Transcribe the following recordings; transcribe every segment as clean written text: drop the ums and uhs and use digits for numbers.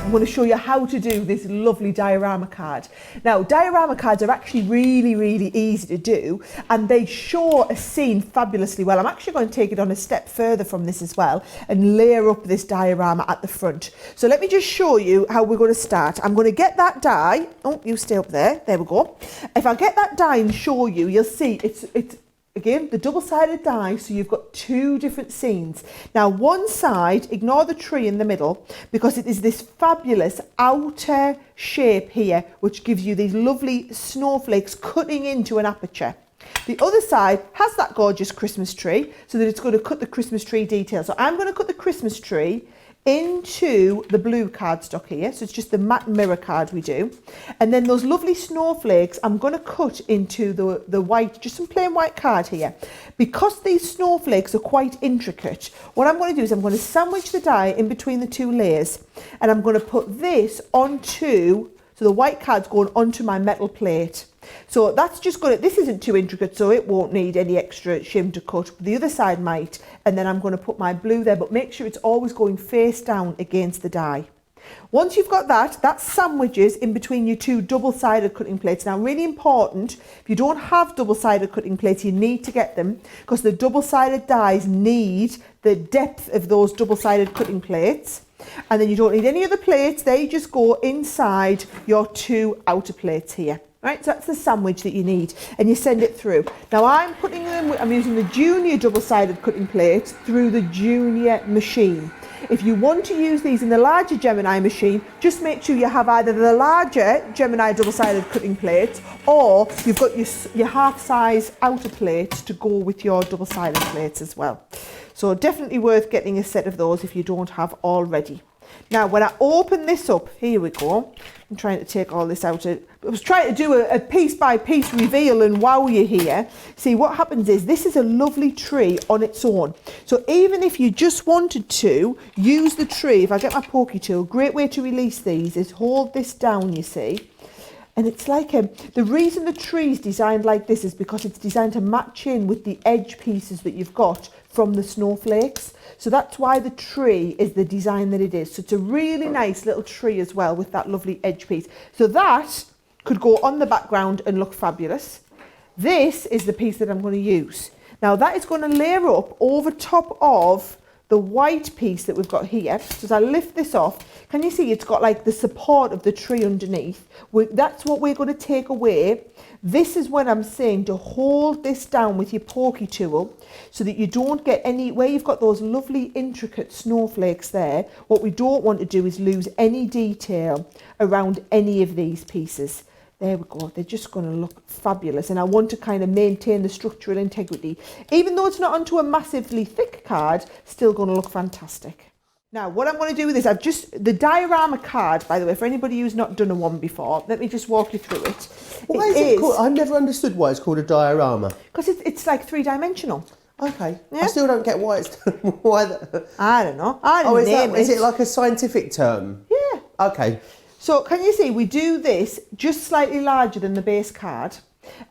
I'm going to show you how to do this lovely diorama card. Now, diorama cards are actually really, really easy to do, and they show a scene fabulously well. I'm actually going to take it on a step further from this as well and layer up this diorama at the front. So let me just show you how we're going to start. I'm going to get that die. Oh, you stay up there. There we go. If I get that die and show you, you'll see it's again, the double-sided die, so you've got two different scenes. Now, one side, ignore the tree in the middle, because it is this fabulous outer shape here, which gives you these lovely snowflakes cutting into an aperture. The other side has that gorgeous Christmas tree, so that it's going to cut the Christmas tree detail. So I'm going to cut the Christmas tree into the blue cardstock here, so it's just the matte mirror card we do, and then those lovely snowflakes I'm going to cut into the white, just some plain white card here. Because these snowflakes are quite intricate, what I'm going to do is I'm going to sandwich the die in between the two layers, and I'm going to put this onto, so the white card's going onto my metal plate. So that's just going to, this isn't too intricate, so it won't need any extra shim to cut. The other side might, and then I'm going to put my blue there, but make sure it's always going face down against the die. Once you've got that, that sandwiches in between your two double-sided cutting plates. Now, really important, if you don't have double-sided cutting plates, you need to get them, because the double-sided dies need the depth of those double-sided cutting plates. And then you don't need any other plates, they just go inside your two outer plates here. Right, so that's the sandwich that you need, and you send it through. Now I'm using the junior double-sided cutting plate through the junior machine. If you want to use these in the larger Gemini machine, just make sure you have either the larger Gemini double-sided cutting plate, or you've got your half-size outer plate to go with your double-sided plates as well. So definitely worth getting a set of those if you don't have already. Now, when I open this up, here we go. I'm trying to take all this out. I was trying to do a piece by piece reveal and wow you here. See, what happens is this is a lovely tree on its own. So even if you just wanted to use the tree, if I get my pokey tool, great way to release these is hold this down, you see. And it's like the reason the tree is designed like this is because it's designed to match in with the edge pieces that you've got from the snowflakes. So that's why the tree is the design that it is. So it's a really nice little tree as well with that lovely edge piece. So that could go on the background and look fabulous. This is the piece that I'm going to use. Now that is going to layer up over top of the white piece that we've got here. So as I lift this off, can you see it's got like the support of the tree underneath? That's what we're going to take away. This is when I'm saying to hold this down with your pokey tool so that you don't get any, where you've got those lovely intricate snowflakes there, what we don't want to do is lose any detail around any of these pieces. There we go, they're just going to look fabulous, and I want to kind of maintain the structural integrity. Even though it's not onto a massively thick card, still going to look fantastic. Now, what I'm going to do with this, the diorama card, by the way, for anybody who's not done one before, let me just walk you through it. Why is it called, I've never understood why it's called a diorama. Because it's like three-dimensional. Okay. Yeah? I still don't get why it's... I don't know. I didn't name it. Is it like a scientific term? Yeah. Okay. So can you see, we do this just slightly larger than the base card.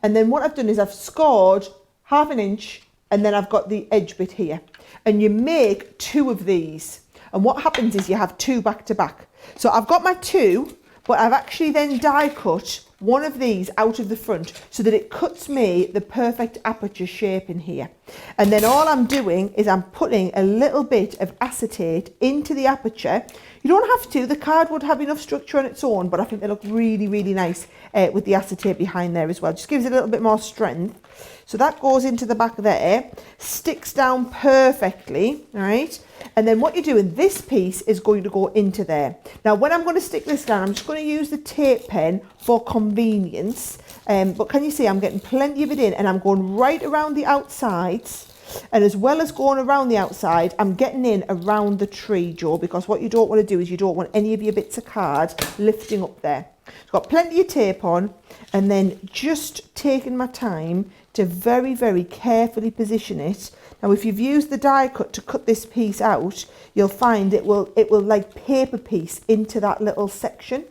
And then what I've done is I've scored 1/2 inch, and then I've got the edge bit here. And you make two of these. And what happens is you have two back to back. So I've got my two, but I've actually then die cut one of these out of the front so that it cuts me the perfect aperture shape in here. And then all I'm doing is I'm putting a little bit of acetate into the aperture. You don't have to, the card would have enough structure on its own, but I think they look really, really nice with the acetate behind there as well. Just gives it a little bit more strength. So that goes into the back there, sticks down perfectly, all right? And then what you're doing, this piece is going to go into there. Now, when I'm going to stick this down, I'm just going to use the tape pen for convenience. But can you see, I'm getting plenty of it in, and I'm going right around the outsides. And as well as going around the outside, I'm getting in around the tree, Joe, because what you don't want to do is you don't want any of your bits of card lifting up there. I've got plenty of tape on, and then just taking my time to very, very carefully position it. Now, if you've used the die cut to cut this piece out, you'll find it will like paper piece into that little section.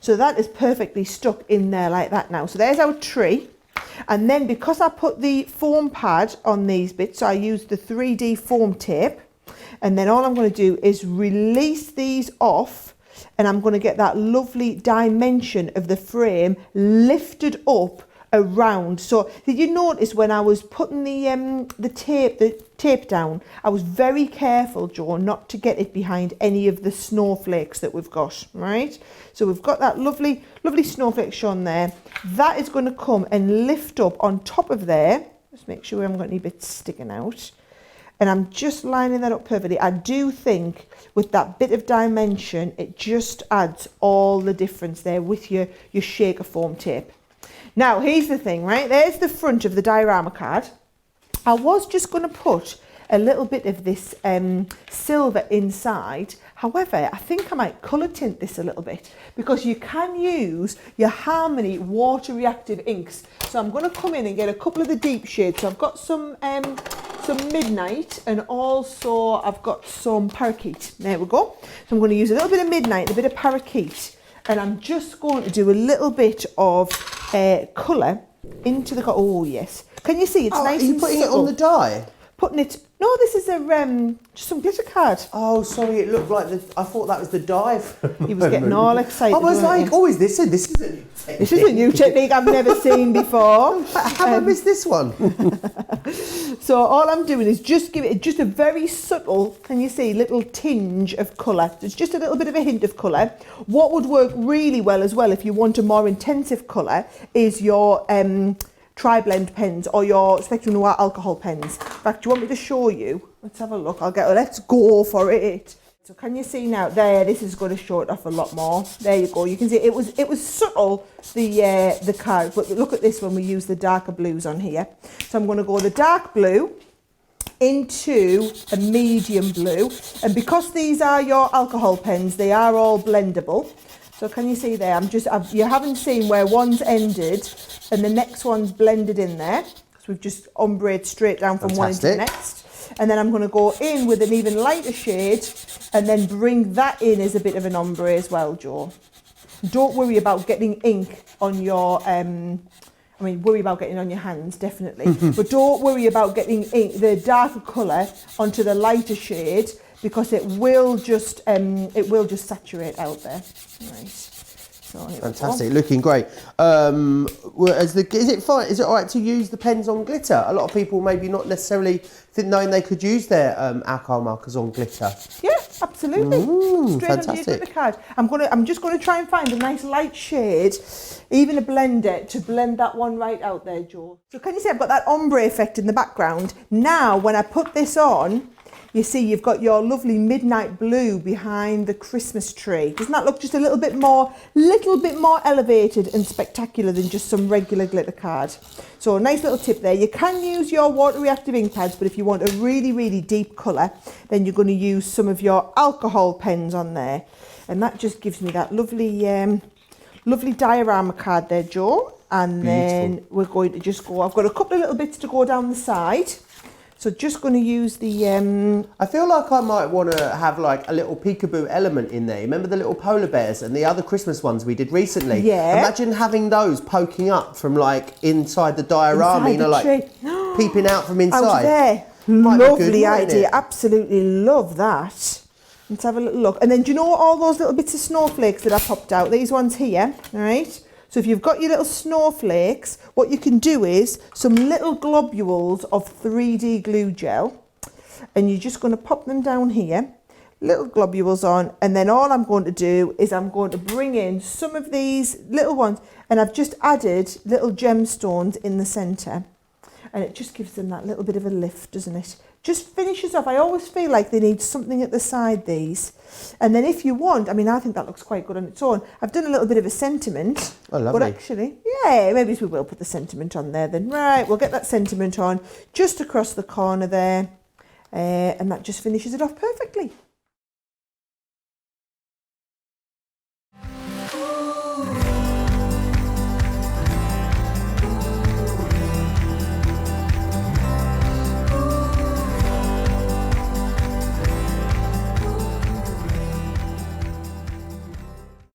So that is perfectly stuck in there like that now. So there's our tree. And then because I put the foam pad on these bits, so I used the 3D foam tape. And then all I'm going to do is release these off and I'm going to get that lovely dimension of the frame lifted up around. So did you notice when I was putting the tape down, I was very careful, Jo, not to get it behind any of the snowflakes that we've got, right? So we've got that lovely snowflake shown there. That is going to come and lift up on top of there. Just make sure we haven't got any bits sticking out. And I'm just lining that up perfectly. I do think with that bit of dimension, it just adds all the difference there with your shaker foam tape. Now, here's the thing, right? There's the front of the diorama card. I was just going to put a little bit of this silver inside. However, I think I might colour tint this a little bit because you can use your Harmony water reactive inks. So I'm going to come in and get a couple of the deep shades. So I've got some Midnight, and also I've got some Parakeet. There we go. So I'm going to use a little bit of Midnight and a bit of Parakeet. And I'm just going to do a little bit of colour into the... Oh, yes. Can you see? It's nice and subtle. Are you putting it on the die? Putting it... No, this is just some glitter card. Oh, sorry, it looked like I thought that was the die. He was getting all excited. I was like, oh, is this a new technique? This is a new technique I've never seen before. How have I missed this one? So all I'm doing is just give it just a very subtle, can you see, little tinge of colour. There's just a little bit of a hint of colour. What would work really well as well if you want a more intensive colour is your tri-blend pens or your Spectrum Noir alcohol pens. In fact, do you want me to show you? Let's have a look. Let's go for it. So can you see now? There, this is going to show it off a lot more. There you go. You can see it was subtle, the card, but look at this when we use the darker blues on here. So I'm going to go the dark blue into a medium blue, and because these are your alcohol pens, they are all blendable. So can you see there? You haven't seen where one's ended and the next one's blended in there. So we've just ombreed straight down from one into the next. And then I'm going to go in with an even lighter shade and then bring that in as a bit of an ombre as well, Jo. Don't worry about getting ink on your, worry about getting on your hands, definitely. But don't worry about getting ink, the darker colour onto the lighter shade, because it will just saturate out there. Right. So fantastic, looking great. Is it fine? Is it all right to use the pens on glitter? A lot of people maybe not necessarily knowing they could use their alcohol markers on glitter. Yeah, absolutely. Straight fantastic. Under the card. I'm just going to try and find a nice light shade, even a blender, to blend that one right out there, Jo. So can you see I've got that ombre effect in the background? Now, when I put this on, you see you've got your lovely midnight blue behind the Christmas tree. Doesn't that look just a little bit more elevated and spectacular than just some regular glitter card? So a nice little tip there. You can use your water reactive ink pads, but if you want a really, really deep colour, then you're going to use some of your alcohol pens on there. And that just gives me that lovely diorama card there, Jo. And then we're going to just go, I've got a couple of little bits to go down the side. So just going to use the... I feel like I might want to have like a little peekaboo element in there. Remember the little polar bears and the other Christmas ones we did recently? Yeah. Imagine having those poking up from like inside the diorama, like peeping out from inside. Out there. Lovely idea. Absolutely love that. Let's have a little look. And then do you know all those little bits of snowflakes that I popped out? These ones here, all right? So if you've got your little snowflakes, what you can do is some little globules of 3D glue gel, and you're just going to pop them down here, little globules on, and then all I'm going to do is I'm going to bring in some of these little ones, and I've just added little gemstones in the centre, and it just gives them that little bit of a lift, doesn't it? Just finishes off. I always feel like they need something at the side, these. And then if you want, I think that looks quite good on its own. I've done a little bit of a sentiment. Oh, lovely. But actually, yeah, maybe we will put the sentiment on there then. Right, we'll get that sentiment on just across the corner there. And that just finishes it off perfectly.